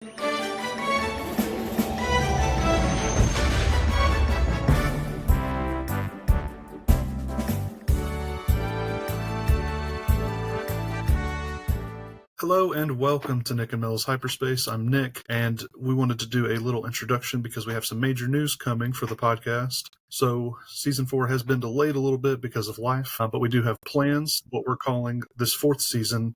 Hello and welcome to Nick and Mel's Hyperspace. I'm Nick, and we wanted to do a little introduction because we have some major news coming for the podcast. So, Season 4 has been delayed a little bit because of life, but we do have plans. What we're calling this fourth season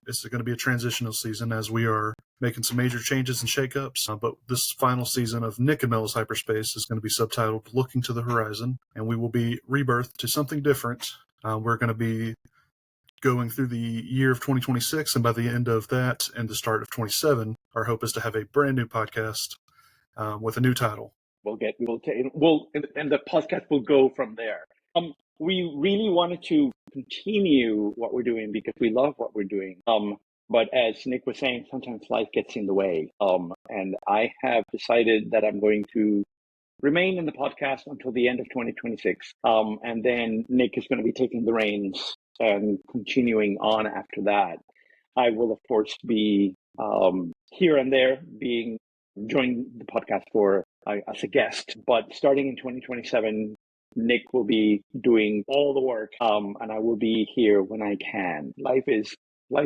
is going to be a transitional season as we are making some major changes and shakeups. But this final season of Nick and Mel's Hyperspace is going to be subtitled Looking to the Horizon, and we will be rebirthed to something different. We're going to be going through the year of 2026, and by the end of that and the start of 27, our hope is to have a brand new podcast with a new title. And the podcast will go from there. We really wanted to continue what we're doing because we love what we're doing. But as Nick was saying, sometimes life gets in the way. And I have decided that I'm going to remain in the podcast until the end of 2026. And then Nick is going to be taking the reins and continuing on after that. I will, of course, be here and there joining the podcast as a guest. But starting in 2027, Nick will be doing all the work, and I will be here when I can. Life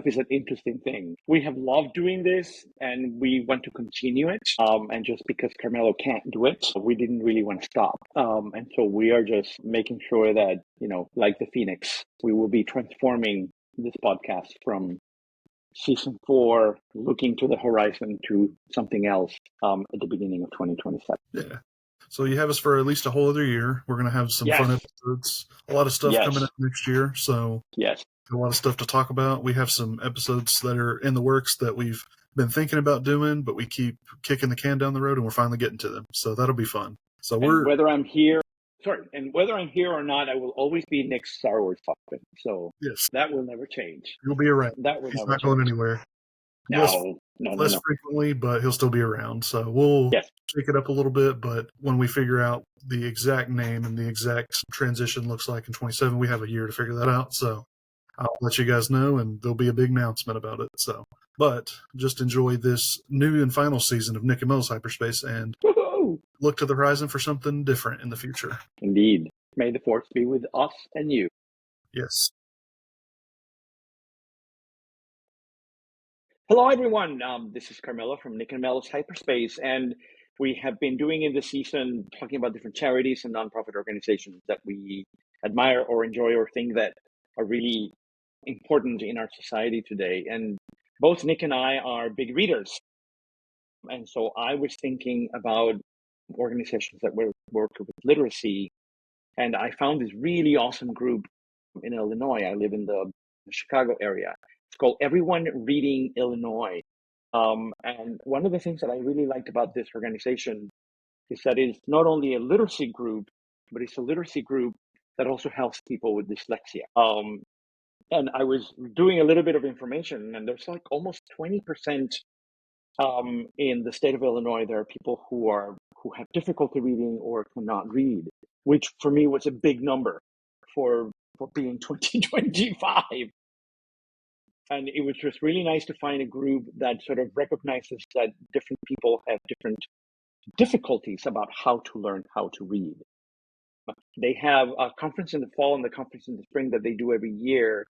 is an interesting thing. We have loved doing this, and we want to continue it. And just because Carmelo can't do it, we didn't really want to stop. And so we are just making sure that, like the Phoenix, we will be transforming this podcast from Season 4, looking to the horizon, to something else at the beginning of 2027. Yeah. So you have us for at least a whole other year. We're going to have some fun episodes. A lot of stuff coming up next year. So a lot of stuff to talk about. We have some episodes that are in the works that we've been thinking about doing, but we keep kicking the can down the road, and we're finally getting to them. So that'll be fun. So whether I'm here or not, I will always be Nick's Star Wars puppet. So that will never change. You'll be around. He's not going anywhere. Less frequently, but he'll still be around. So we'll shake it up a little bit. But when we figure out the exact name and the exact transition looks like in 27, we have a year to figure that out. So I'll let you guys know, and there'll be a big announcement about it. So, but just enjoy this new and final season of Nick and Mel's Hyperspace, and look to the horizon for something different in the future. Indeed. May the force be with us and you. Yes. Hello, everyone. This is Carmelo from Nick and Mel's Hyperspace, and we have been doing in this season talking about different charities and nonprofit organizations that we admire or enjoy or think that are really important in our society today. And both Nick and I are big readers. And so I was thinking about organizations that work with literacy, and I found this really awesome group in Illinois. I live in the Chicago area. It's called Everyone Reading Illinois. And one of the things that I really liked about this organization is that it's not only a literacy group, but it's a literacy group that also helps people with dyslexia. And I was doing a little bit of information, and there's like almost 20% in the state of Illinois. There are people who have difficulty reading or cannot read, which for me was a big number for being 2025. And it was just really nice to find a group that sort of recognizes that different people have different difficulties about how to learn how to read. They have a conference in the fall and the conference in the spring that they do every year.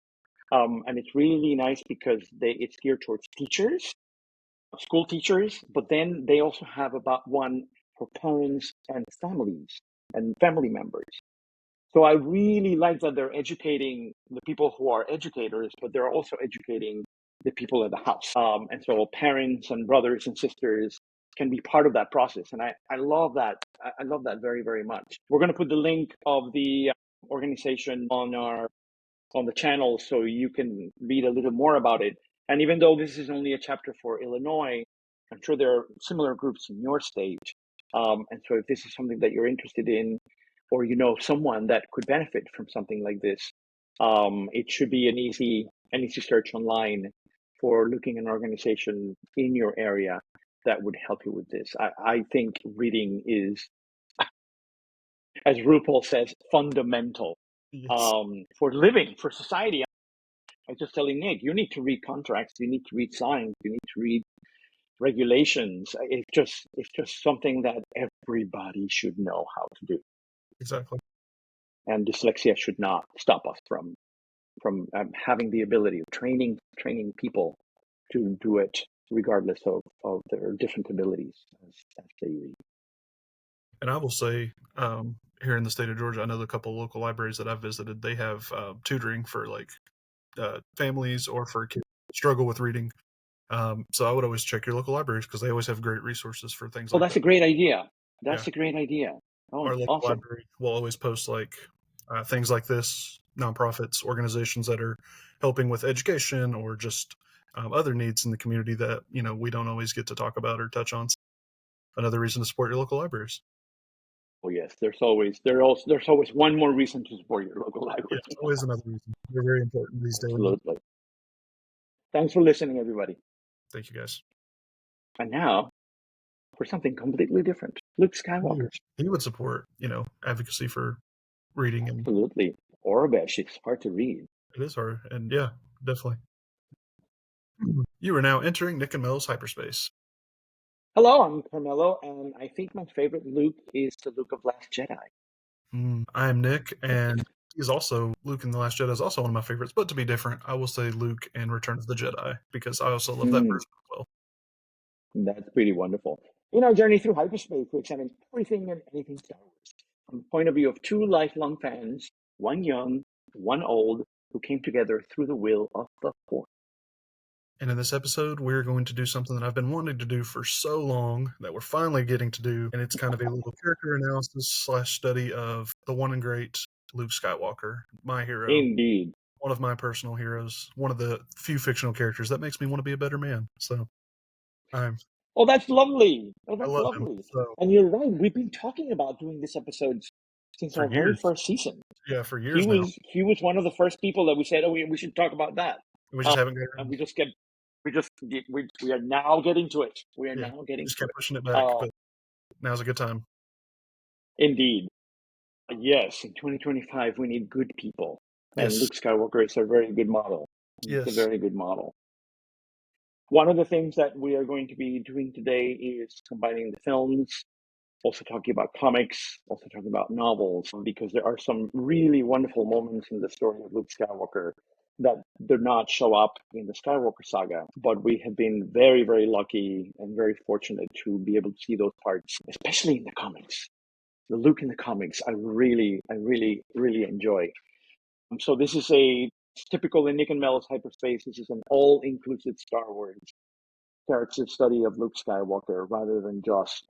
And it's really nice because it's geared towards teachers, school teachers, but then they also have about one for parents and families and family members. So I really like that they're educating the people who are educators, but they're also educating the people at the house. And so parents and brothers and sisters can be part of that process. And I love that. I love that very, very much. We're going to put the link of the organization on the channel so you can read a little more about it. And even though this is only a chapter for Illinois, I'm sure there are similar groups in your state. And so if this is something that you're interested in, or you know someone that could benefit from something like this, it should be an easy search online for looking at an organization in your area that would help you with this. I think reading is, as RuPaul says, fundamental for living, for society. I was just telling Nick, you need to read contracts, you need to read signs, you need to read regulations. It's just something that everybody should know how to do, Exactly. and dyslexia should not stop us from having the ability of training people to do it regardless of their different abilities as they read. And I will say, here in the state of Georgia, I know a couple local libraries that I've visited. They have tutoring for like families or for kids that struggle with reading. So I would always check your local libraries because they always have great resources for things Oh, like that's that. a great idea. Yeah, That's a great idea. our Oh, local awesome. library will always post like things like this, nonprofits, organizations that are helping with education or just other needs in the community that we don't always get to talk about or touch on. So another reason to support your local libraries. Oh yes, there's always one more reason to support your local Yeah, library. it's always another reason. They're very important these days. Absolutely. Thanks for listening, everybody. Thank you, guys. And now for something completely different. Luke He Skywalker. he would support, advocacy for reading, and Absolutely. Orbesh, it's hard to read. it is hard. And yeah, definitely. You are now entering Nick and Mel's hyperspace. Hello, I'm Carmelo, and I think my favorite Luke is the Luke of Last Jedi. I am Nick, and he's also Luke in The Last Jedi is also one of my favorites. But to be different, I will say Luke in Return of the Jedi because I also love that Mm, version as well. that's pretty wonderful. In our journey through hyperspace, we examine everything and anything Star Wars from the point of view of two lifelong fans, one young, one old, who came together through the will of the Force. And in this episode, we're going to do something that I've been wanting to do for so long that we're finally getting to do. And it's kind of a little character analysis slash study of the one and great Luke Skywalker, my hero, Indeed. one of my personal heroes, one of the few fictional characters that makes me want to be a better man. So I'm, Oh, that's lovely. Oh, I that's love him. lovely. So And you're right. We've been talking about doing this episode since for our very years, first season. yeah, for He years now, was he was one of the first people that we said, "Oh, we should talk about that." we Um, just haven't got and around. we are now getting to it. We are Yeah, now getting just to kept it. pushing it back, Uh, but now's a good time. Indeed, yes. In 2025, we need good people, and Yes, Luke Skywalker is a very good model. He's a yes, very good model. One of the things that we are going to be doing today is combining the films, also talking about comics, also talking about novels, because there are some really wonderful moments in the story of Luke Skywalker that did not show up in the Skywalker saga. But we have been very, very lucky and very fortunate to be able to see those parts, especially in the comics. The Luke in the comics, I really, really enjoy. So this is a typical in Nick and Mel's hyperspace. This is an all-inclusive Star Wars character study of Luke Skywalker rather than just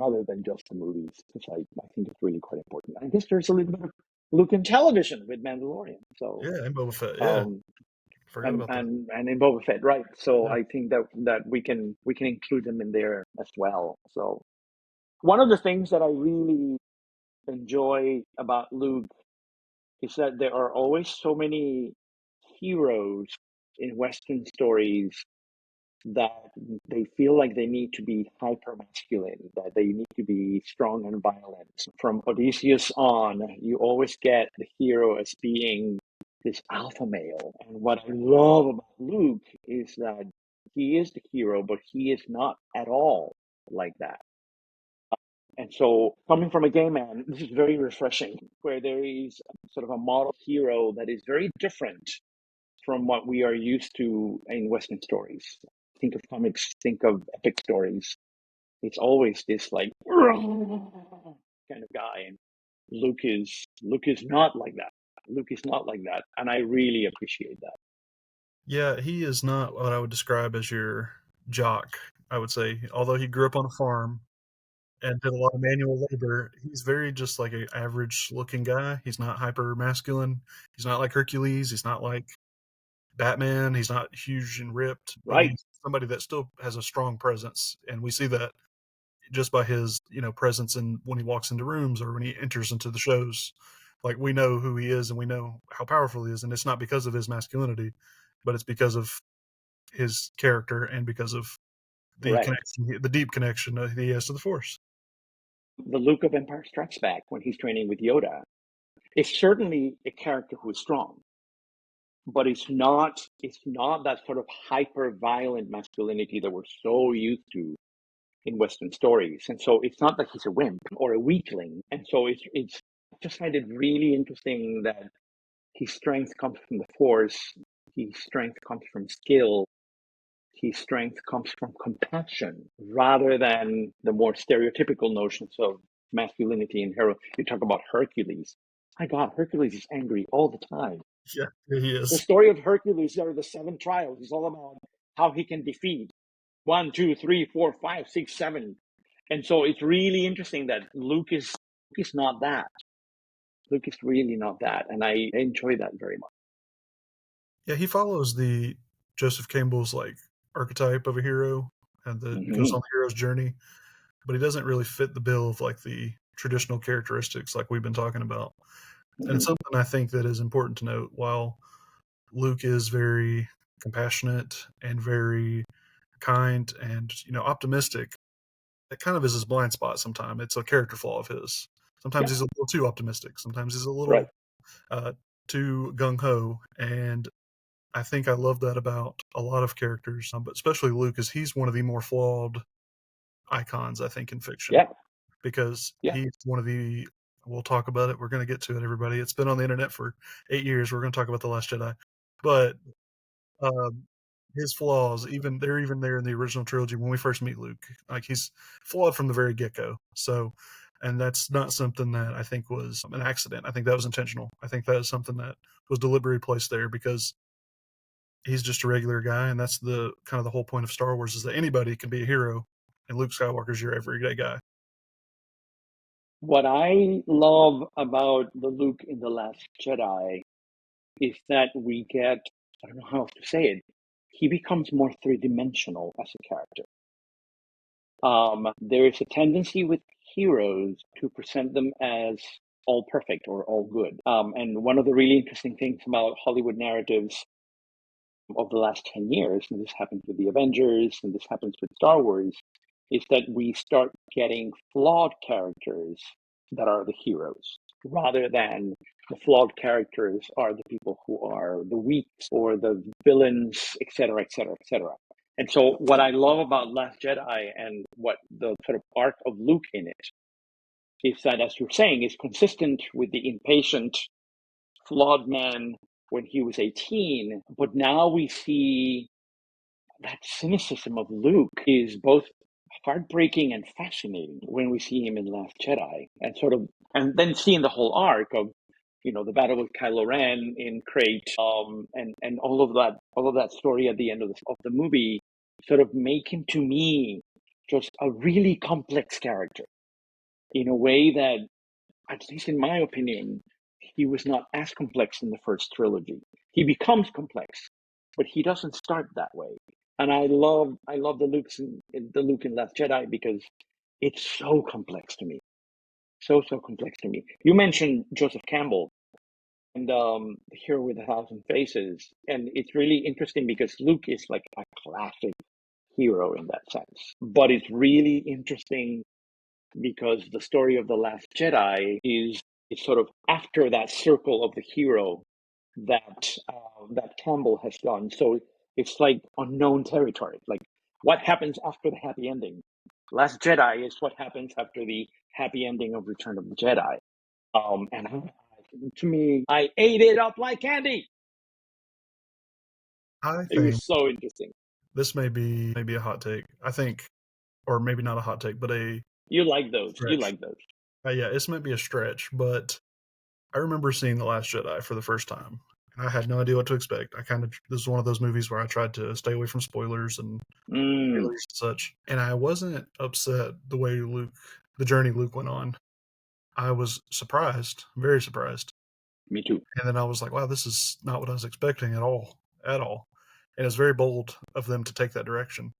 the movies, because I think it's really quite important. I guess there's a little bit of Luke in television with Mandalorian. So yeah, and Boba Fett. Yeah, um forgot and about that. and in Boba Fett, right? So Yeah, I think that we can include them in there as well. So one of the things that I really enjoy about Luke is that there are always so many heroes in Western stories that they feel like they need to be hyper masculine, that they need to be strong and violent. From Odysseus on, you always get the hero as being this alpha male. And what I love about Luke is that he is the hero, but he is not at all like that. And so, coming from a gay man, this is very refreshing, where there is sort of a model hero that is very different from what we are used to in Western stories. Think of comics, think of epic stories. It's always this like kind of guy, and Luke is not like that. Luke is not like that, and I really appreciate that. yeah, he is not what I would describe as your jock. I would say, although he grew up on a farm and did a lot of manual labor, he's very just like an average looking guy. He's not hyper masculine. He's not like Hercules. He's not like Batman. He's not huge and ripped, but Right, he's somebody that still has a strong presence, and we see that just by his presence and when he walks into rooms or when he enters into the shows. Like we know who he is and we know how powerful he is, and it's not because of his masculinity, but it's because of his character and because of the correct. connection, the deep connection that he has to the Force. The Luke of Empire Strikes Back, when he's training with Yoda, is certainly a character who is strong, but it's not that sort of hyper violent masculinity that we're so used to in Western stories. And so it's not that he's a wimp or a weakling. And so it's just find it really interesting that his strength comes from the Force, his strength comes from skill, his strength comes from compassion, rather than the more stereotypical notions of masculinity and hero. You talk about Hercules. My God, Hercules is angry all the time. Yeah, he The is. story of Hercules are the 7 trials. It's all about how he can defeat 1, 2, 3, 4, 5, 6, 7. And so it's really interesting that Luke is not that. Luke is really not that, and I enjoy that very much. Yeah, he follows the Joseph Campbell's like archetype of a hero and the goes Mm-hmm. on the hero's journey, but he doesn't really fit the bill of like the traditional characteristics like we've been talking about. And it's Mm-hmm. something I think that is important to note. While Luke is very compassionate and very kind and optimistic, that kind of is his blind spot sometimes. It's a character flaw of his. Sometimes Yeah, he's a little too optimistic. Sometimes he's a right. little too gung ho. And I think I love that about a lot of characters, but especially Luke, is he's one of the more flawed icons, I think, in fiction, Yeah, because yeah. he's one of the. We'll talk about it. We're going to get to it, everybody. It's been on the internet for 8 years. We're going to talk about The Last Jedi. But um, his flaws, they're even there in the original trilogy when we first meet Luke. Like he's flawed from the very get go. So, and that's not something that I think was an accident. I think that was intentional. I think that is something that was deliberately placed there because he's just a regular guy, and that's the kind of the whole point of Star Wars is that anybody can be a hero, and Luke Skywalker's your everyday guy. What I love about the Luke in The Last Jedi is that we get, I don't know how else to say it, he becomes more three-dimensional as a character. There is a tendency with heroes to present them as all perfect or all good. And one of the really interesting things about Hollywood narratives of the last 10 years, and this happens with the Avengers and this happens with Star Wars, is that we start getting flawed characters that are the heroes rather than the flawed characters are the people who are the weak or the villains, etc., etc., etc. And so, what I love about Last Jedi and what the sort of arc of Luke in it is that, as you're saying, is consistent with the impatient, flawed man when he was 18. But now we see that cynicism of Luke is both heartbreaking and fascinating when we see him in Last Jedi, and and then seeing the whole arc of the battle with Kylo Ren in Crate, and all of that story at the end of the movie, sort of make him to me just a really complex character in a way that, at least in my opinion, he was not as complex in the first trilogy. He becomes complex, but he doesn't start that way. And I love the Luke in Last Jedi because it's so complex to me, so complex to me. You mentioned Joseph Campbell and the Hero with a Thousand Faces, and it's really interesting because Luke is like a classic hero in that sense. But it's really interesting because the story of The Last Jedi is sort of after that circle of the hero that Campbell has done. So it's like unknown territory. Like what happens after the happy ending? Last Jedi is what happens after the happy ending of Return of the Jedi. To me, I ate it up like candy. I It think was so interesting. this may be maybe a hot take. I think, or maybe not a hot take, but a You like those. You stretch. like those. Yeah, this might be a stretch, but I remember seeing The Last Jedi for the first time, and I had no idea what to expect. This is one of those movies where I tried to stay away from spoilers and Mm, trailers and such, and I wasn't upset the way the journey Luke went on. I was surprised, very surprised. me too. And then I was like, wow, this is not what I was expecting at all. At all. And it's very bold of them to take that direction.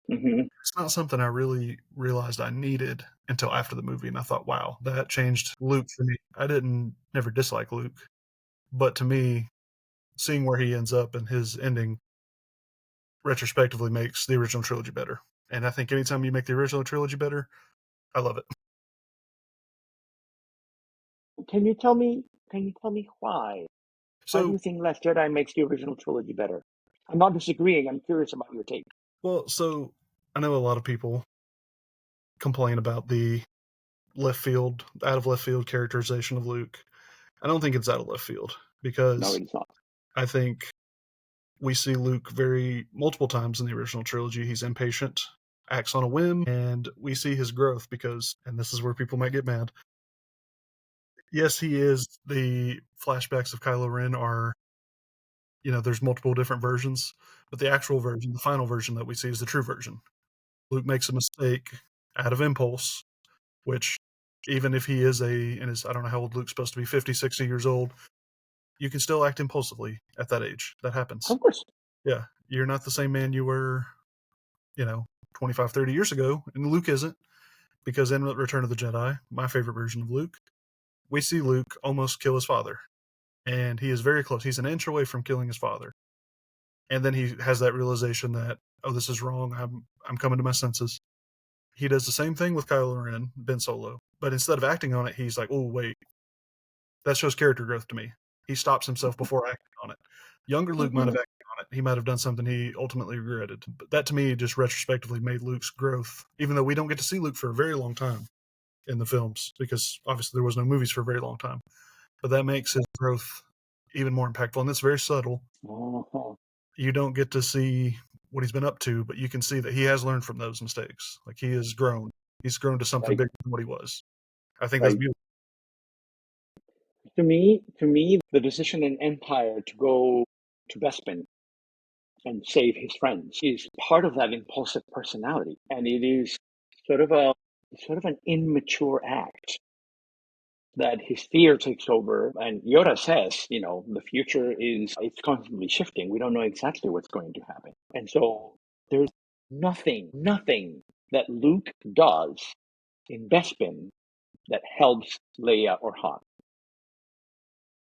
Hmm. It's not something I really realized I needed until after the movie. And I thought, wow, that changed Luke for me. I didn't never dislike Luke. But to me, seeing where he ends up and his ending retrospectively makes the original trilogy better. And I think anytime you make the original trilogy better, I love it. Can you tell me? Can you tell me why? Why do So, you think Last Jedi makes the original trilogy better? I'm not disagreeing. I'm curious about your take. so I know a lot of people. complain about the out of left field characterization of Luke. I don't think it's out of left field No, because it's not. I think we see Luke multiple times in the original trilogy. He's impatient, acts on a whim, and we see his growth because, and this is where people might get mad. Yes, he is. The flashbacks of Kylo Ren are, there's multiple different versions, but the actual version, the final version that we see is the true version. Luke makes a mistake out of impulse, which even if he is I don't know how old Luke's supposed to be, 50, 60 years old, you can still act impulsively at that age. That happens. Of course. Yeah. You're not the same man you were, 25, 30 years ago. And Luke isn't, because in Return of the Jedi, my favorite version of Luke, we see Luke almost kill his father. And he is very close. He's an inch away from killing his father. And then he has that realization that, oh, this is wrong. I'm coming to my senses. He does the same thing with Kylo Ren, Ben Solo. But instead of acting on it, he's like, oh, wait. That shows character growth to me. He stops himself before acting on it. Younger Luke might have acted on it. He might have done something he ultimately regretted. But that, to me, just retrospectively made Luke's growth, even though we don't get to see Luke for a very long time in the films, because obviously there was no movies for a very long time. But that makes his growth even more impactful, and it's very subtle. Uh-huh. You don't get to see what he's been up to, but you can see that he has learned from those mistakes. Like, he has grown. He's grown to something bigger than what he was. I think that's beautiful. To me, the decision in Empire to go to Bespin and save his friends is part of that impulsive personality, and it is sort of an immature act that his fear takes over. And Yoda says, the future it's constantly shifting. We don't know exactly what's going to happen, and so there's nothing that Luke does in Bespin that helps Leia or Han.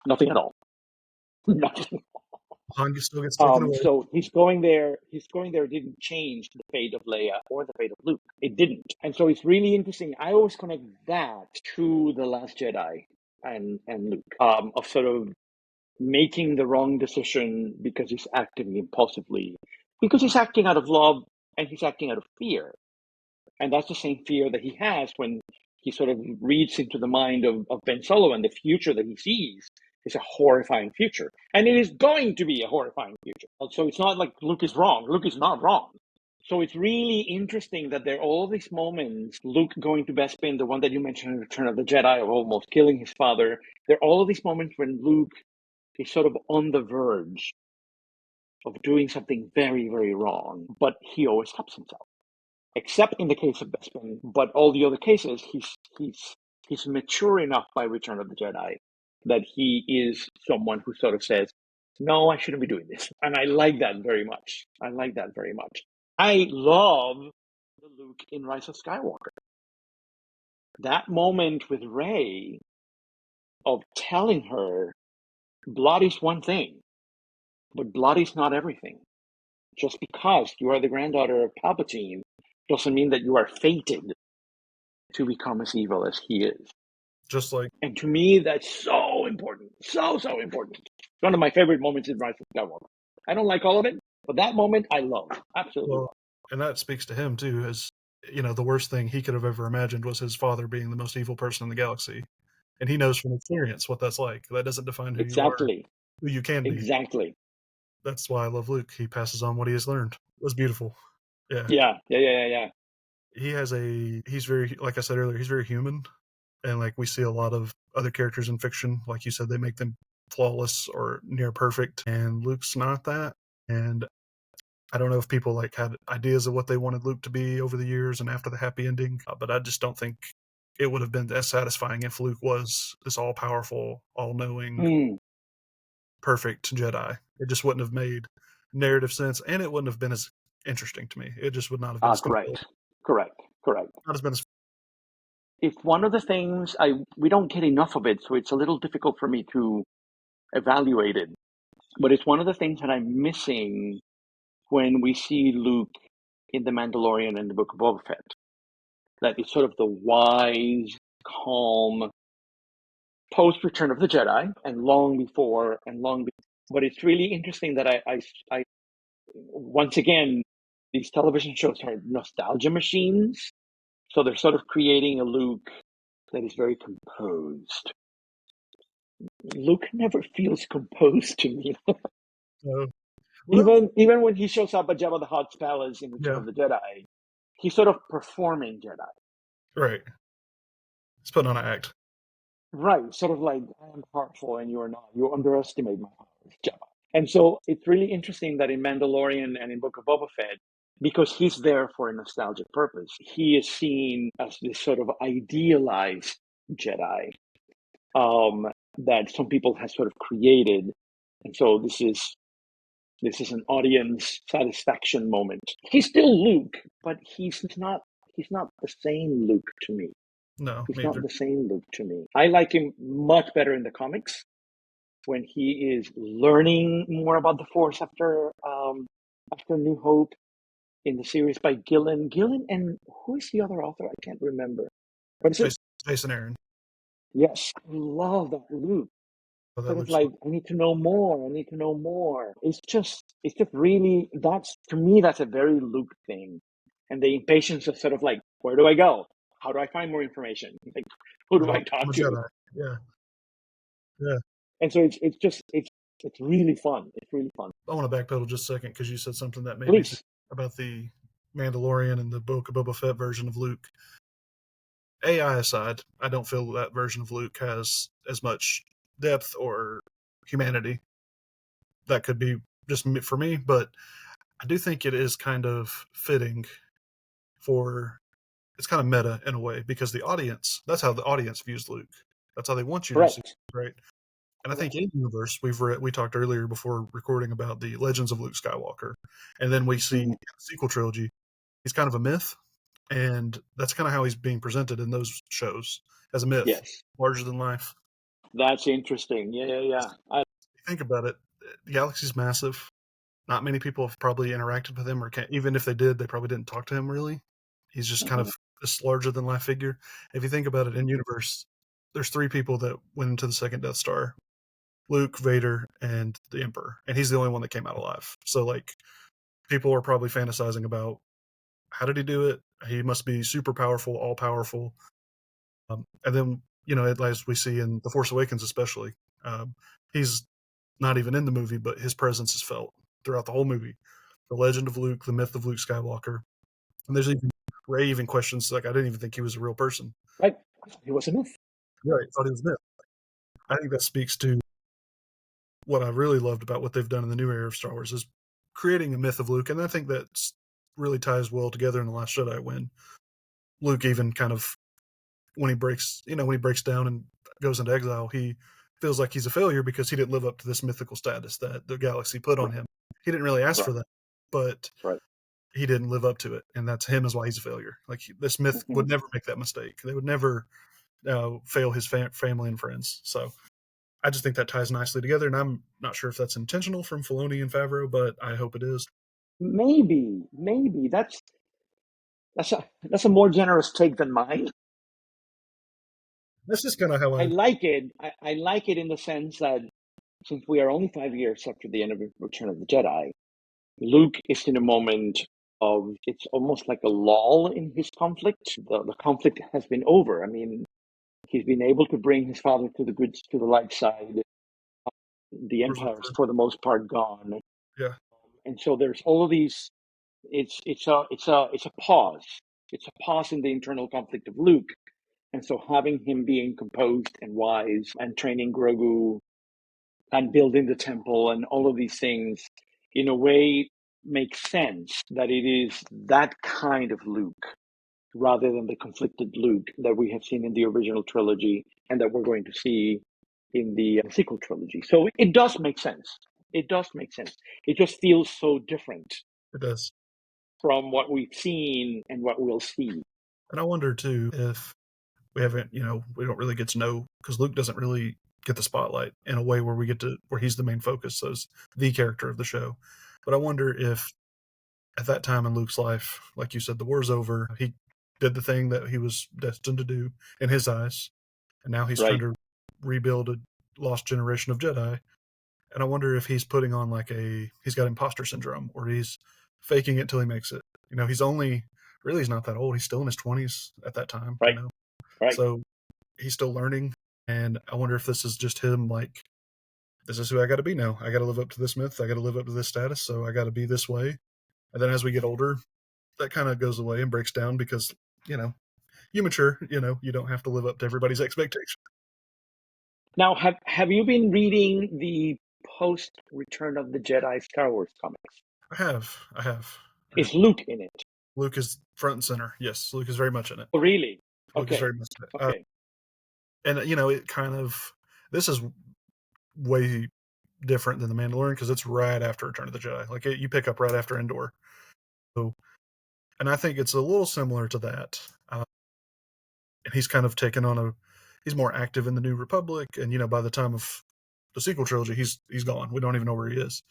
Nothing at all. Nothing. Han still gets taken away. So he's going there didn't change the fate of Leia or the fate of Luke. It didn't. And so it's really interesting. I always connect that to The Last Jedi and Luke, of sort of making the wrong decision because he's acting impulsively, because he's acting out of love and he's acting out of fear. And that's the same fear that he has when he sort of reads into the mind of Ben Solo, and the future that he sees is a horrifying future. And it is going to be a horrifying future. So it's not like Luke is wrong. Luke is not wrong. So it's really interesting that there are all these moments, Luke going to Bespin, the one that you mentioned in Return of the Jedi, of almost killing his father. There are all of these moments when Luke is sort of on the verge of doing something very, very wrong, but he always stops himself. Except in the case of Bespin, but all the other cases, he's mature enough by Return of the Jedi that he is someone who sort of says, "No, I shouldn't be doing this," and I like that very much. I love the Luke in Rise of Skywalker. That moment with Rey of telling her, "Blood is one thing, but blood is not everything. Just because you are the granddaughter of Palpatine doesn't mean that you are fated to become as evil as he is." Just like, and to me, that's so important, so important. It's one of my favorite moments in Rise of Skywalker. I don't like all of it, but that moment I love, absolutely love. And that speaks to him too, as the worst thing he could have ever imagined was his father being the most evil person in the galaxy, and he knows from experience what that's like. That doesn't define who you are, who you can be. Exactly. That's why I love Luke. He passes on what he has learned. It was beautiful. Yeah. He's very, like I said earlier, he's very human. And like we see a lot of other characters in fiction, like you said, they make them flawless or near perfect. And Luke's not that. And I don't know if people like had ideas of what they wanted Luke to be over the years and after the happy ending, but I just don't think it would have been as satisfying if Luke was this all-powerful, all-knowing, perfect Jedi. It just wouldn't have made narrative sense, and it wouldn't have been as interesting to me. It just would not have been as correct. Not as been as It's one of the things we don't get enough of it, so it's a little difficult for me to evaluate it. But it's one of the things that I'm missing when we see Luke in The Mandalorian and the Book of Boba Fett. That is sort of the wise, calm, post-Return of the Jedi, and long before. But it's really interesting that I once again, these television shows are nostalgia machines. So they're sort of creating a Luke that is very composed. Luke never feels composed to me. So, well, Even when he shows up at Jabba the Hutt's palace in Return yeah, of the Jedi, he's sort of performing Jedi. right. It's putting on an act. Right, sort of like, I am powerful and you are not. You underestimate my powers, Jabba. And so it's really interesting that in Mandalorian and in Book of Boba Fett, because he's there for a nostalgic purpose, he is seen as this sort of idealized Jedi that some people have sort of created. And so this is an audience satisfaction moment. He's still Luke, but he's not the same Luke to me. No, He's me not either. the same Luke to me. I like him much better in the comics when he is learning more about the Force after New Hope in the series by Gillen. Gillen and who is the other author? I can't remember. What is it? Jason Aaron. Yes, I love that Luke. Oh, that Sort of looks like, I need to know more. I need to know more. It's just really, that's, to me, that's a very Luke thing. And the impatience of sort of like, where do I go? How do I find more information? Like, who do I I'm talk a to? Jedi. Yeah, yeah. And so it's really fun. It's really fun. I want to backpedal just a second because you said something that made me think Please. about the Mandalorian and the Book of Boba Fett version of Luke. AI aside, I don't feel that version of Luke has as much depth or humanity. That could be just for me, but I do think it is kind of fitting for it's kind of meta in a way because the audience, that's how the audience views Luke. That's how they want you to see, Correct. right? And I think Correct. in universe we talked earlier before recording about the Legends of Luke Skywalker, and then we see in Mhm. the sequel trilogy he's kind of a myth, and that's kind of how he's being presented in those shows as a myth, Yes. larger than life. That's interesting. Yeah, yeah, yeah. Think about it, the galaxy's massive. Not many people have probably interacted with him, or even if they did, they probably didn't talk to him really. He's just kind Mhm. of this larger than life figure. If you think about it in universe, there's three people that went into the second Death Star: Luke, Vader, and the Emperor, and he's the only one that came out alive. So like, people are probably fantasizing about how did he do it? He must be super powerful, all powerful. And then as we see in the Force Awakens, especially, um, he's not even in the movie, but his presence is felt throughout the whole movie. The legend of Luke, the myth of Luke Skywalker, and there's even Ray even questions like I didn't even think he was a real person. Right. He was a myth. Right, thought he was a myth. I think that speaks to what I really loved about what they've done in the new era of Star Wars is creating a myth of Luke, and I think that really ties well together in the Last Jedi when Luke even kind of when he breaks down and goes into exile, he feels like he's a failure because he didn't live up to this mythical status that the galaxy put on Right. him. He didn't really ask for Right. that, but Right. he didn't live up to it, and that's him is why he's a failure. Like this myth would Mhm. never make that mistake. They would never fail his family and friends. So I just think that ties nicely together, and I'm not sure if that's intentional from Filoni and Favreau, but I hope it is. Maybe that's a more generous take than mine. That's just kind of how I I like it. I like it in the sense that since we are only 5 years after the end of Return of the Jedi, Luke is in a moment of it's almost like a lull in his conflict. The conflict has been over. I mean, he's been able to bring his father to the light side. The was empire is over. for the most part gone, Yeah, and so there's all of these. It's a pause. It's a pause in the internal conflict of Luke, and so having him being composed and wise and training Grogu and building the temple and all of these things, in a way, makes sense that it is that kind of Luke rather than the conflicted Luke that we have seen in the original trilogy and that we're going to see in the sequel trilogy. So it does make sense. It does make sense. It just feels so different it does. from what we've seen and what we'll see. And I wonder too if we don't really get to know because Luke doesn't really get the spotlight in a way where where he's the main focus, so he's the character of the show. But I wonder if at that time in Luke's life, like you said, the war's over. He did the thing that he was destined to do in his eyes, and now he's trying Right. to rebuild a lost generation of Jedi. And I wonder if he's putting on he's got imposter syndrome or he's faking it till he makes it. He's only really he's not that old. He's still in his 20s at that time, Right. Right. So he's still learning. And I wonder if this is just him, like, this is who I got to be now. I got to live up to this myth. I got to live up to this status. So I got to be this way. And then as we get older, that kind of goes away and breaks down because, you know, you mature, you don't have to live up to everybody's expectations. Now, have you been reading the post Return of the Jedi Star Wars comics? I have. Is Luke in it? Luke is front and center. Yes, Luke is very much in it. Oh, really? Luke is Okay. very much in it. Okay. And, it kind of, this is way different than The Mandalorian because it's right after Return of the Jedi. Like, you pick up right after Endor. So, and I think it's a little similar to that. And he's kind of taken on he's more active in the New Republic. And, by the time of the sequel trilogy, he's gone. We don't even know where he is.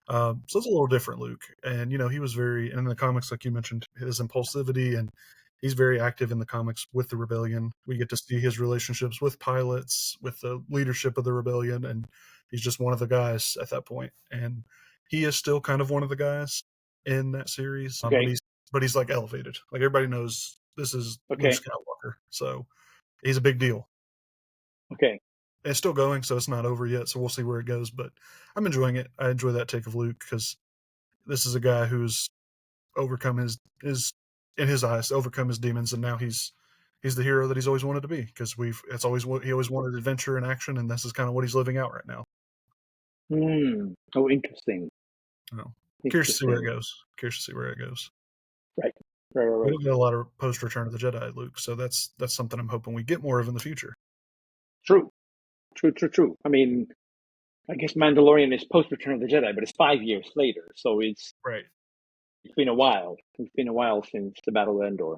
So it's a little different, Luke. And, he was and in the comics, like you mentioned, his impulsivity, and he's very active in the comics with the rebellion. We get to see his relationships with pilots, with the leadership of the rebellion, and he's just one of the guys at that point. And he is still kind of one of the guys in that series, Okay. but he's like elevated. Like everybody knows this is Okay. Luke Skywalker, so he's a big deal. Okay. It's still going, so it's not over yet. So we'll see where it goes. But I'm enjoying it. I enjoy that take of Luke because this is a guy who's overcome his in his eyes overcome his demons, and now he's the hero that he's always wanted to be because it's always what he always wanted: adventure and action, and this is kind of what he's living out right now. Oh, interesting. Curious to see where it goes. Right. We don't get a lot of post Return of the Jedi, Luke, so that's something I'm hoping we get more of in the future. True. I mean, I guess Mandalorian is post Return of the Jedi, but it's 5 years later, so it's right. It's been a while. It's been a while since the Battle of Endor.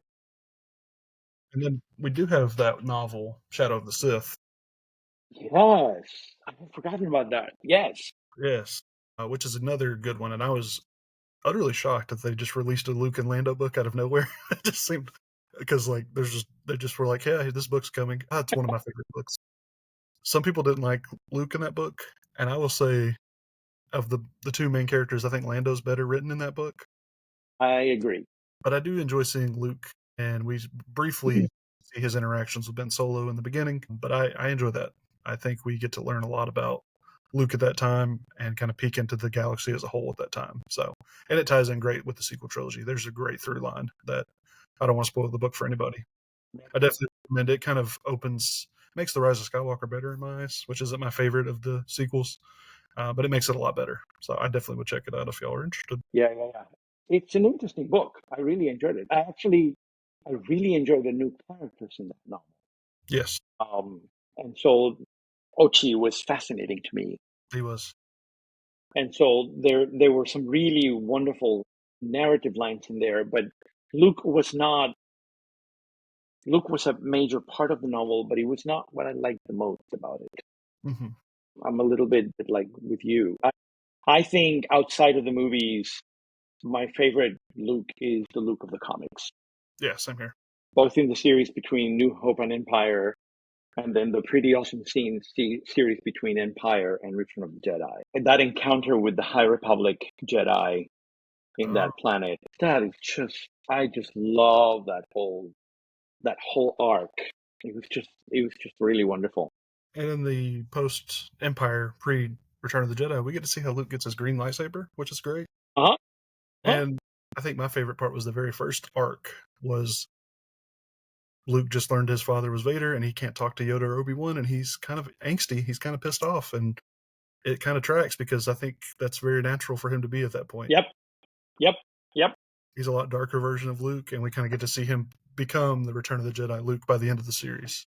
And then we do have that novel, Shadow of the Sith. Yes, I've forgotten about that. Yes. Yes, which is another good one, and I was utterly shocked that they just released a Luke and Lando book out of nowhere. It just seemed because like they just were like, yeah, this book's coming. It's one of my favorite books. Some people didn't like Luke in that book, and I will say of the two main characters, I think Lando's better written in that book. I agree. But I do enjoy seeing Luke, and we briefly see his interactions with Ben Solo in the beginning, but I enjoy that. I think we get to learn a lot about Luke at that time and kind of peek into the galaxy as a whole at that time. So, and it ties in great with the sequel trilogy. There's a great through line that I don't want to spoil the book for anybody. I definitely recommend it. Kind of makes The Rise of Skywalker better in my eyes, which isn't my favorite of the sequels, but it makes it a lot better. So I definitely would check it out if y'all are interested. Yeah. It's an interesting book. I really enjoyed it. I really enjoyed the new characters in that novel. Yes. And so Ochi was fascinating to me. He was. And so there were some really wonderful narrative lines in there, but Luke was a major part of the novel, but he was not what I liked the most about it. Mm-hmm. I'm a little bit like with you. I think outside of the movies, my favorite Luke is the Luke of the comics. Yeah, same here. Both in the series between New Hope and Empire, and then the pretty awesome series between Empire and Return of the Jedi. And that encounter with the High Republic Jedi in that planet, that is I just love that whole arc. It was just really wonderful. And in the post Empire, pre Return of the Jedi, we get to see how Luke gets his green lightsaber, which is great. Uh-huh. And I think my favorite part was the very first arc was Luke just learned his father was Vader and he can't talk to Yoda or Obi-Wan, and he's kind of angsty, he's kind of pissed off, and it kind of tracks because I think that's very natural for him to be at that point. Yep. He's a lot darker version of Luke, and we kind of get to see him become the Return of the Jedi Luke by the end of the series.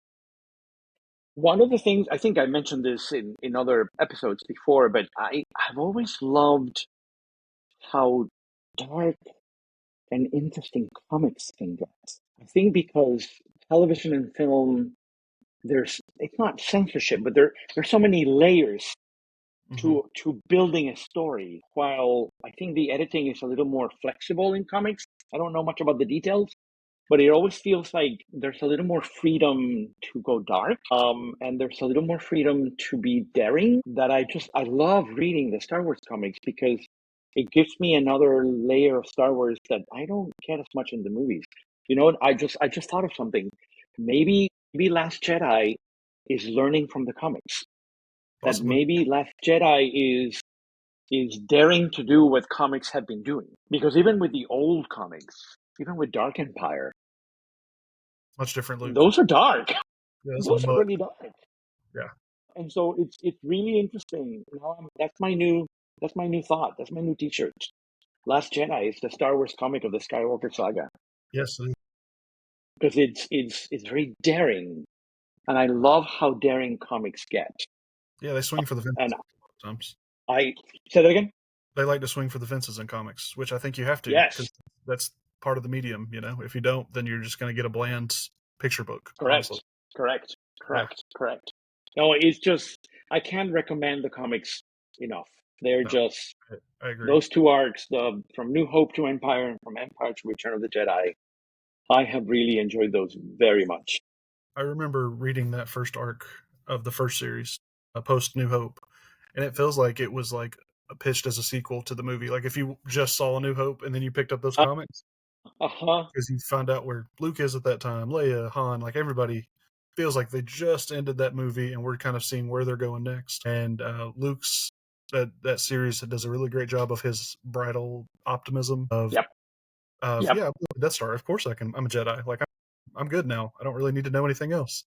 One of the things, I think I mentioned this in other episodes before, but I've always loved how dark and interesting comics can get. I think because television and film, it's not censorship, but there's so many layers to building a story. While I think the editing is a little more flexible in comics, I don't know much about the details, but it always feels like there's a little more freedom to go dark, and there's a little more freedom to be daring. That I love reading the Star Wars comics because it gives me another layer of Star Wars that I don't get as much in the movies. You know what? I just thought of something. Maybe Last Jedi is learning from the comics. That Possibly. maybe Last Jedi is daring to do what comics have been doing. Because even with the old comics, even with Dark Empire, Much different Luke. those are dark. Yeah, that's Those are mud. really dark. Yeah. And so it's really interesting. You know, that's my new thought. That's my new T-shirt. Last Jedi is the Star Wars comic of the Skywalker saga Yes. because it's very daring, and I love how daring comics get. Yeah, they swing for the And fences sometimes. I say that again. They like to swing for the fences in comics, which I think you have to Yes, because that's part of the medium. If you don't, then you're just going to get a bland picture book. Honestly. correct, correct, Yeah. correct. No, it's just I can't recommend the comics enough. They're No, just I agree. those two arcs, the from New Hope to Empire and from Empire to Return of the Jedi. I have really enjoyed those very much. I remember reading that first arc of the first series, post New Hope, and it feels like it was like pitched as a sequel to the movie. Like if you just saw A New Hope and then you picked up those Uh comics, huh. because you find out where Luke is at that time, Leia, Han, like everybody feels like they just ended that movie and we're kind of seeing where they're going next. And Luke's that series does a really great job of his bridal optimism Yep. of Yep. yeah, I'm the Death Star. Of course I can. I'm a Jedi. Like I'm good now. I don't really need to know anything else.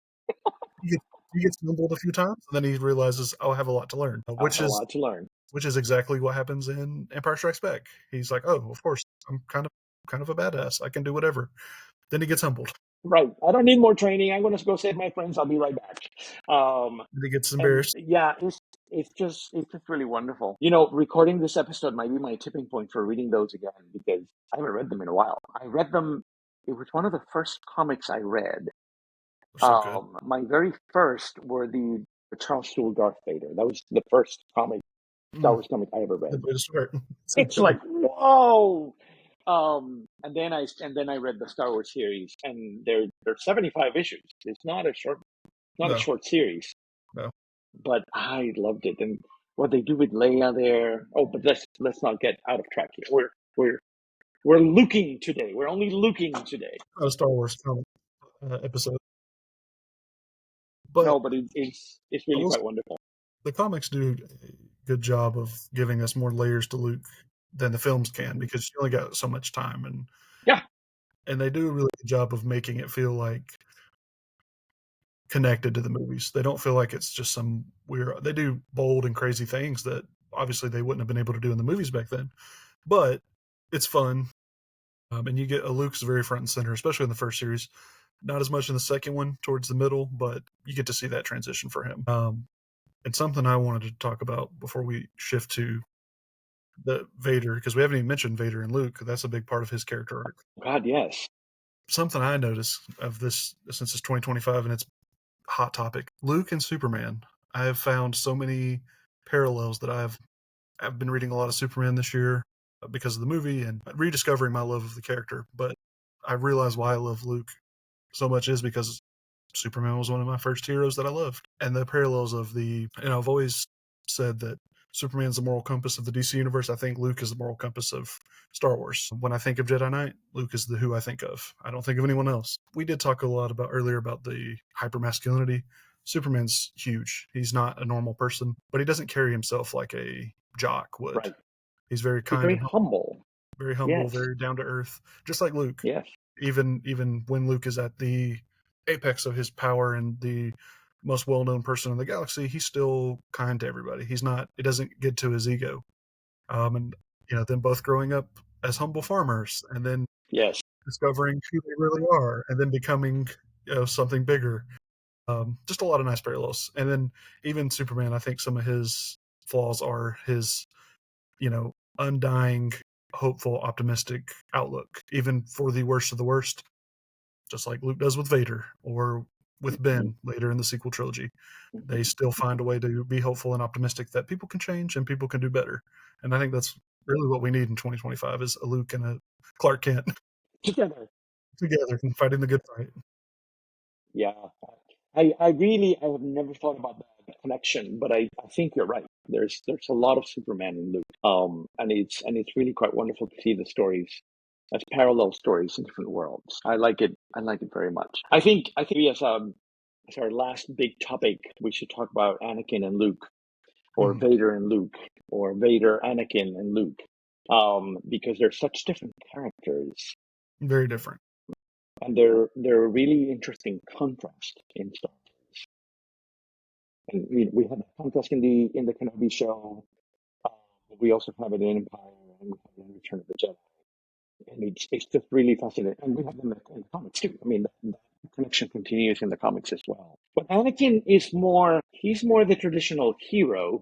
He gets, he gets humbled a few times, and then he realizes, oh, I have a lot to learn, I have a lot to learn. which is exactly what happens in Empire Strikes Back. He's like, oh, of course, I'm kind of a badass. I can do whatever. Then he gets humbled. Right. I don't need more training. I'm going to go save my friends. I'll be right back. Then he gets And embarrassed. yeah, it's just really wonderful. You know, recording this episode might be my tipping point for reading those again because I haven't read them in a while. I read them. It was one of the first comics I read. They're so good. My very first were the Charles Soule Darth Vader. That was the first Star Mm, Wars comic I ever read. good way to start. So It's good. like whoa. And then I read the Star Wars series, and they're 75 issues. It's not a No, short series, no. but I loved it. And what they do with Leia there. Oh, but let's not get out of track here. We're looking today. We're only looking today. Not a Star Wars comic episode, but No, but it's I really will say quite wonderful. the comics do a good job of giving us more layers to Luke than the films can Mhm. because you only got so much time, Yeah, and they do a really good job of making it feel like connected to the movies. They don't feel like it's just some weird. They do bold and crazy things that obviously they wouldn't have been able to do in the movies back then, but it's fun. And you get a Luke's very front and center, especially in the first series. Not as much in the second one, towards the middle, but you get to see that transition for him. And something I wanted to talk about before we shift to the Vader, because we haven't even mentioned Vader and Luke. That's a big part of his character arc. God, yes. Something I noticed of this since it's 2025 and it's hot topic. Luke and Superman. I have found so many parallels that I've been reading a lot of Superman this year because of the movie and rediscovering my love of the character. But I realized why I love Luke so much is because Superman was one of my first heroes that I loved. And the parallels of I've always said that Superman's the moral compass of the DC universe. I think Luke is the moral compass of Star Wars. When I think of Jedi Knight, Luke is the who I think of. I don't think of anyone else. We did talk a lot about earlier about the hypermasculinity. Superman's huge. He's not a normal person, but he doesn't carry himself like a jock would. Right. He's very He's kind very and humble, humble. Yes. very down to earth, just like Luke. Yes. Even when Luke is at the apex of his power and the most well-known person in the galaxy, he's still kind to everybody. He's not. It doesn't get to his ego. And them both growing up as humble farmers, and then Yes. discovering who they really are, and then becoming something bigger. Just a lot of nice parallels. And then even Superman, I think some of his flaws are his undying, hopeful, optimistic outlook, even for the worst of the worst, just like Luke does with Vader or with Mhm. Ben later in the sequel trilogy. They Mhm. still find a way to be hopeful and optimistic that people can change and people can do better. And I think that's really what we need in 2025 is a Luke and a Clark Kent Together. together and fighting the good fight. Yeah. I have never thought about that connection, but I think you're right. There's a lot of Superman in Luke, and it's really quite wonderful to see the stories as parallel stories in different worlds. I like it. I like it very much. I think as our last big topic, we should talk about Anakin and Luke, or Mhm. Vader and Luke, or Vader, Anakin, and Luke, because they're such different characters, Very different. and they're a really interesting contrast in Star Wars. And we have a contrast in the Kenobi show. Uh, we also have it in Empire, and we have it in Return of the Jedi, and it's just really fascinating. And we have them in the comics too. I mean, that connection continues in the comics as well. But Anakin is he's more the traditional hero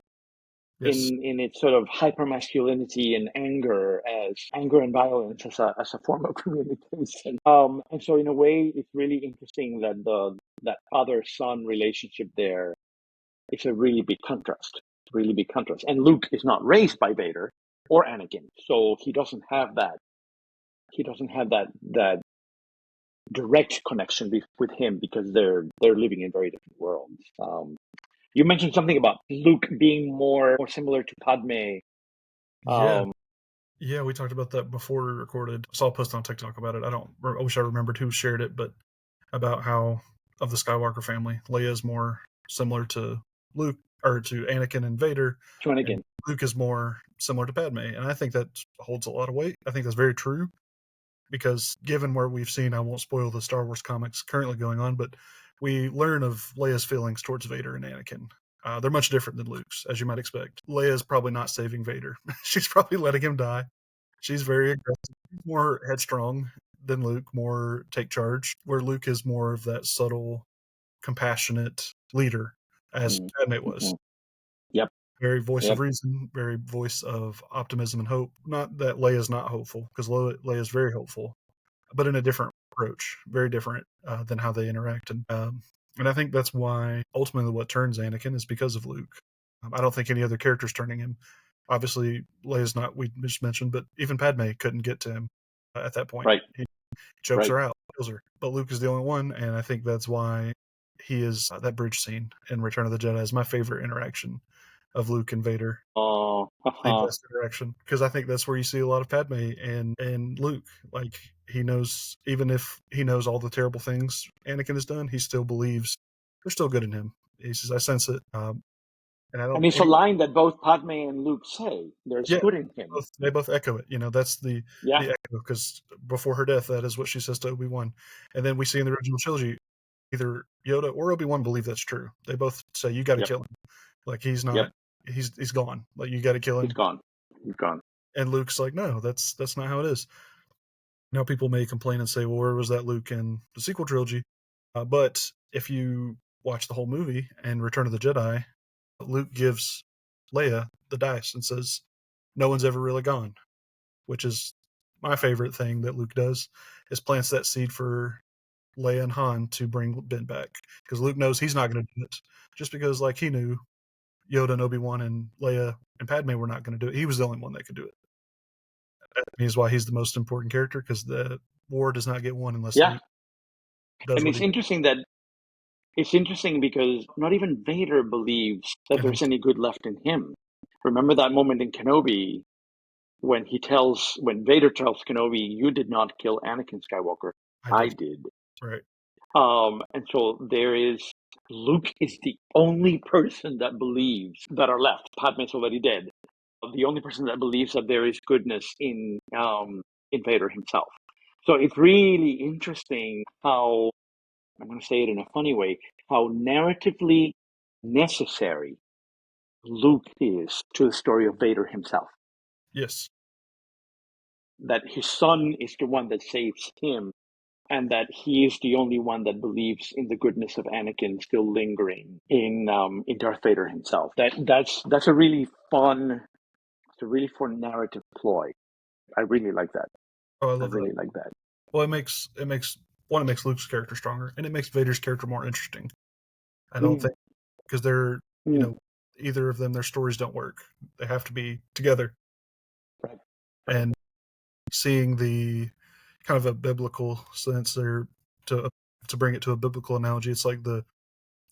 Yes. in its sort of hyper masculinity and anger and violence as a form of communication. And so in a way, it's really interesting that that father son relationship there is a really big contrast. Really big contrast. And Luke is not raised by Vader or Anakin, so he doesn't have that. He doesn't have that direct connection with him because they're living in very different worlds. You mentioned something about Luke being more similar to Padme. Yeah. Um, Yeah, we talked about that before we recorded. I saw a post on TikTok about it. I wish I remembered who shared it, but about how of the Skywalker family, Leia is more similar to Luke or to Anakin and Vader, to and Anakin, Luke is more similar to Padme. And I think that holds a lot of weight. I think that's very true because given where we've seen, I won't spoil the Star Wars comics currently going on, but we learn of Leia's feelings towards Vader and Anakin. They're much different than Luke's, as you might expect. Leia's probably not saving Vader. She's probably letting him die. She's very aggressive, more headstrong than Luke, more take charge, where Luke is more of that subtle, compassionate leader, as mm, Padme was. mhm. Yep, Very voice of yep, reason, very voice of optimism and hope. Not that Leia's not hopeful, because Leia's very hopeful, but in a different approach, very different than how they interact. And I think that's why ultimately what turns Anakin is because of Luke. I don't think any other character's turning him. Obviously, Leia's not, we just mentioned, but even Padme couldn't get to him at that point. right, He chokes right. her out, kills her. But Luke is the only one, and I think that's why he is that bridge scene in Return of the Jedi is my favorite interaction of Luke and Vader, the Uh-huh. best interaction, because I think that's where you see a lot of Padme and Luke. Like he knows, even if he knows all the terrible things Anakin has done, he still believes there's still good in him. He says, "I sense it," and I And don't. it's a line that both Padme and Luke say. There's Yeah, good in him. they both echo it. That's Yeah, the echo because before her death, that is what she says to Obi-Wan, and then we see in the original trilogy either Yoda or Obi-Wan believe that's true. They both say you got to yep, kill him. Like he's yep. not, he's gone. Like you got to kill He's him. gone. He's gone. And Luke's like, no, that's not how it is. Now people may complain and say, well, where was that Luke in the sequel trilogy? But if you watch the whole movie and Return of the Jedi, Luke gives Leia the dice and says, no one's ever really gone, which is my favorite thing that Luke does, is plants that seed for Leia and Han to bring Ben back. Because Luke knows he's not going to do it. Just because, like, he knew Yoda and Obi-Wan and Leia and Padme were not going to do it. He was the only one that could do it. That means why he's the most important character, because the war does not get won unless Yeah, Luke does and what it's he interesting that it's interesting because not even Vader believes that and there's any good left in him. Remember that moment in Kenobi when Vader tells Kenobi, "You did not kill Anakin Skywalker, I I did. did." Right. And so there is Luke is the only person that believes that are left. Padme's already dead. The only person that believes that there is goodness in Vader himself. So it's really interesting how I'm going to say it in a funny way, how narratively necessary Luke is to the story of Vader himself. Yes. That his son is the one that saves him, and that he is the only one that believes in the goodness of Anakin still lingering in Darth Vader himself. That's a really fun, it's a really fun narrative ploy. I really like that. Oh, I I love that. really like that. Well, it makes Luke's character stronger, and it makes Vader's character more interesting. I don't Mm, think because they're mm, either of them, their stories don't work. They have to be together. right, right. And seeing the kind of a biblical sense there to to bring it to a biblical analogy, it's like the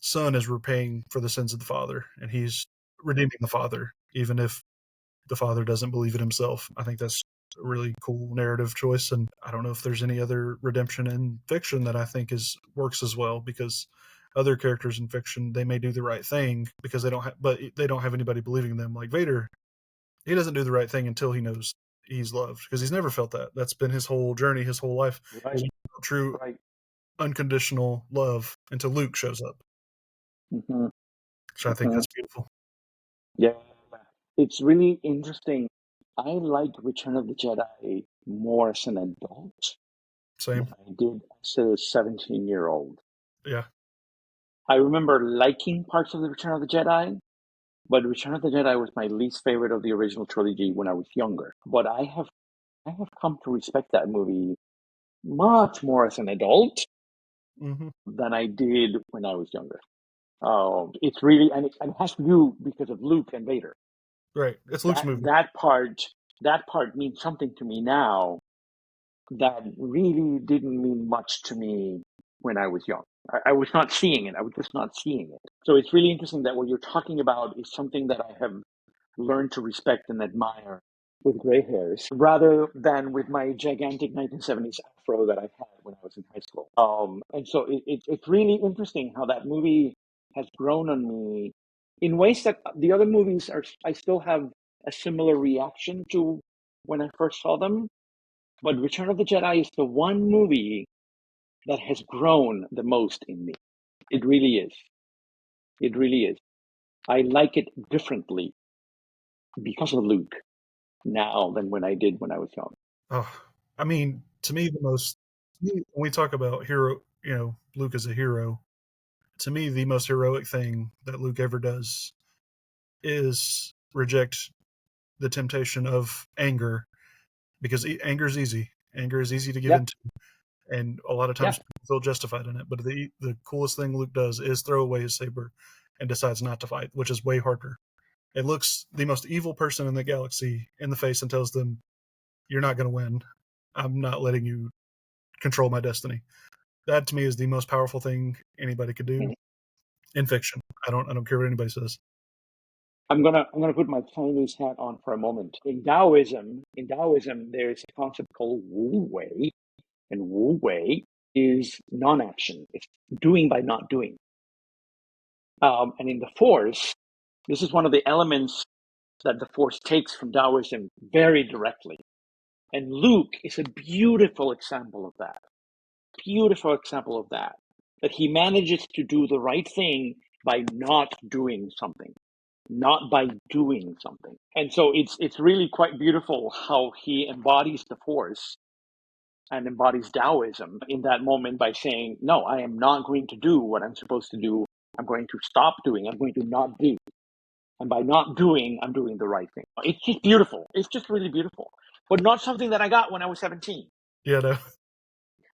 son is repaying for the sins of the father, and he's redeeming the father, even if the father doesn't believe it himself. I think that's a really cool narrative choice, and I don't know if there's any other redemption in fiction that I think works as well, because other characters in fiction, they may do the right thing because but they don't have anybody believing them. Like Vader, he doesn't do the right thing until he knows he's loved, because he's never felt that. That's been his whole journey, his whole life. He's Right, true right. unconditional love until Luke shows up. Hmm. So I think Hmm. that's beautiful. Yeah, it's really interesting. I like Return of the Jedi more as an adult Same. than I did as a 17-year-old. Yeah. I remember liking parts of the Return of the Jedi, but Return of the Jedi was my least favorite of the original trilogy when I was younger. But I have come to respect that movie much more as an adult Hmm. than I did when I was younger. It's really, and it has to do because of Luke and Vader. Right. It's Luke's That movie. that part that part means something to me now that really didn't mean much to me when I was young. I was not seeing it. I was just not seeing it. So it's really interesting that what you're talking about is something that I have learned to respect and admire with gray hairs rather than with my gigantic 1970s afro that I had when I was in high school. And so it's really interesting how that movie has grown on me in ways that the other movies are. I still have a similar reaction to when I first saw them, but Return of the Jedi is the one movie that has grown the most in me. It really is. It really is. I like it differently because of Luke now than when I did when I was young. Oh, I mean, to me, when we talk about hero, Luke as a hero, to me, the most heroic thing that Luke ever does is reject the temptation of anger, because anger is easy. Anger is easy to give Yep. into, and a lot of times Yep. people feel justified in it. But the coolest thing Luke does is throw away his saber and decides not to fight, which is way harder. It looks the most evil person in the galaxy in the face and tells them, "You're not going to win. I'm not letting you control my destiny." That to me is the most powerful thing anybody could do Mhm. in fiction. I don't care what anybody says. I'm gonna put my Chinese hat on for a moment. In Taoism, there is a concept called Wu Wei, and Wu Wei is non-action. It's doing by not doing. And in the Force, this is one of the elements that the Force takes from Taoism very directly. And Luke is a beautiful example of that. Beautiful example of that. That he manages to do the right thing by not doing something, not by doing something. And so it's really quite beautiful how he embodies the Force and embodies Taoism in that moment by saying, no, I am not going to do what I'm supposed to do. I'm going to stop doing. I'm going to not do. And by not doing, I'm doing the right thing. It's just beautiful. It's just really beautiful. But not something that I got when I was 17. Yeah, no.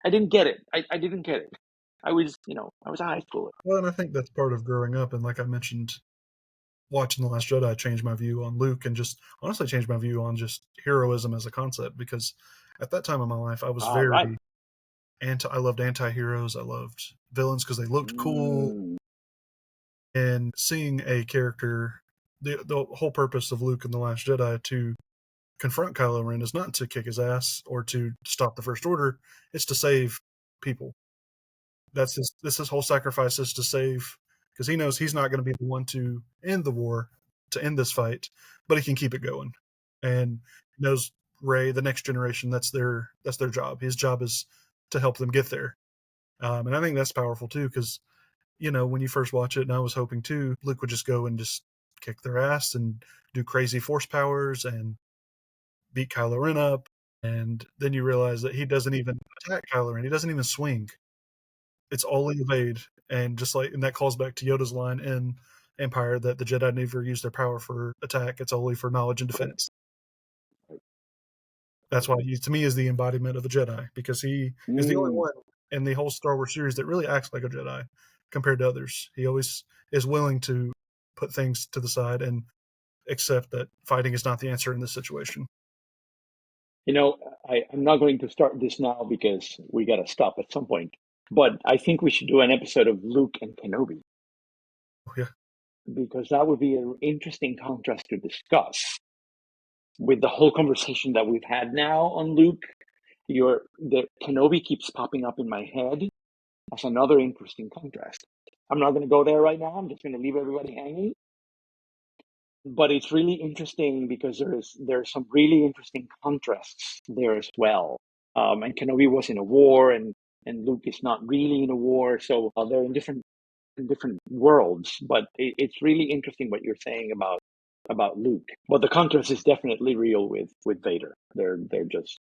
I didn't get it. I didn't get it. I was a high schooler. Well, and I think that's part of growing up. And like I mentioned, watching The Last Jedi changed my view on Luke, and just honestly changed my view on just heroism as a concept. Because at that time in my life, I was All right. very I loved anti-heroes. I loved villains because they looked cool. Mm, And seeing a character, the whole purpose of Luke in The Last Jedi to confront Kylo Ren is not to kick his ass or to stop the First Order. It's to save people. His whole sacrifice is to save, because he knows he's not going to be the one to end the war, to end this fight, but he can keep it going. And he knows Rey, the next generation, that's their job. His job is to help them get there. And I think that's powerful too, because when you first watch it, and I was hoping too, Luke would just go and just kick their ass and do crazy force powers and beat Kylo Ren up. And then you realize that he doesn't even attack Kylo Ren. He doesn't even swing. It's all evade. And that calls back to Yoda's line in Empire that the Jedi never use their power for attack. It's only for knowledge and right. defense. That's why he, to me, is the embodiment of a Jedi, because he is the only Mm, one in the whole Star Wars series that really acts like a Jedi compared to others. He always is willing to put things to the side and accept that fighting is not the answer in this situation. you know, I'm not going to start this now because we got to stop at some point. But I think we should do an episode of Luke and Kenobi. Yeah, because that would be an interesting contrast to discuss with the whole conversation that we've had now on Luke. The Kenobi keeps popping up in my head. That's another interesting contrast. I'm not going to go there right now. I'm just going to leave everybody hanging. But it's really interesting because there's some really interesting contrasts there as well. And Kenobi was in a war, and Luke is not really in a war, so they're in different worlds. But it's really interesting what you're saying about Luke. But the contrast is definitely real with Vader. They're just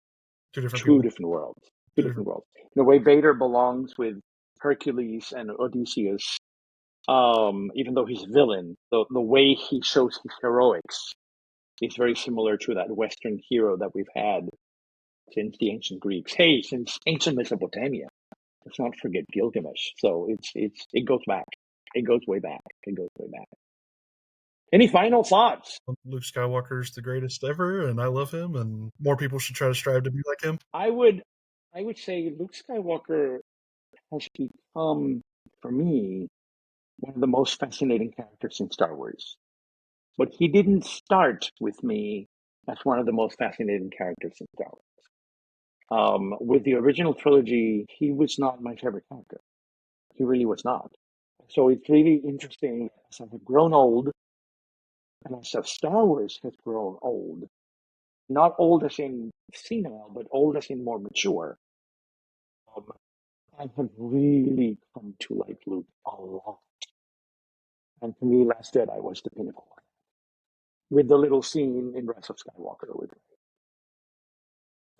Two different two people. different worlds. Two different worlds. In a way, Vader belongs with Hercules and Odysseus. Even though he's a villain, the way he shows his heroics is very similar to that Western hero that we've had since the ancient Greeks. Hey, since ancient Mesopotamia. Let's not forget Gilgamesh. So it goes back. It goes way back. It goes way back. Any final thoughts? Luke Skywalker is the greatest ever, and I love him, and more people should try to strive to be like him. I would say Luke Skywalker has become, for me, one of the most fascinating characters in Star Wars. But he didn't start with me as one of the most fascinating characters in Star Wars. With the original trilogy, he was not my favorite character. He really was not. So it's really interesting as I have grown old, and as Star Wars has grown old, not old as in senile, but old as in more mature. Um, I have really come to like Luke a lot. And for me, Last Jedi was the pinnacle. With the little scene in Rise of Skywalker with Rey.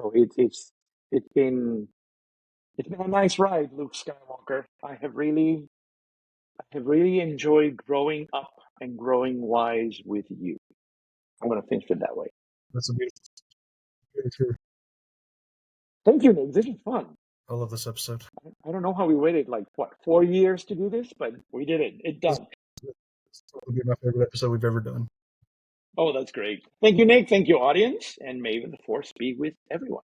So it's been a nice ride, Luke Skywalker. I have really enjoyed growing up and growing wise with you. I'm gonna finish it that way. That's a beautiful. Thank you, Nick. This is fun. I love this episode. I don't know how we waited like what 4 years to do this, but we did it. It's This done. will be my favorite episode we've ever done. Oh, that's great. Thank you, Nick. Thank you, audience, and may the force be with everyone.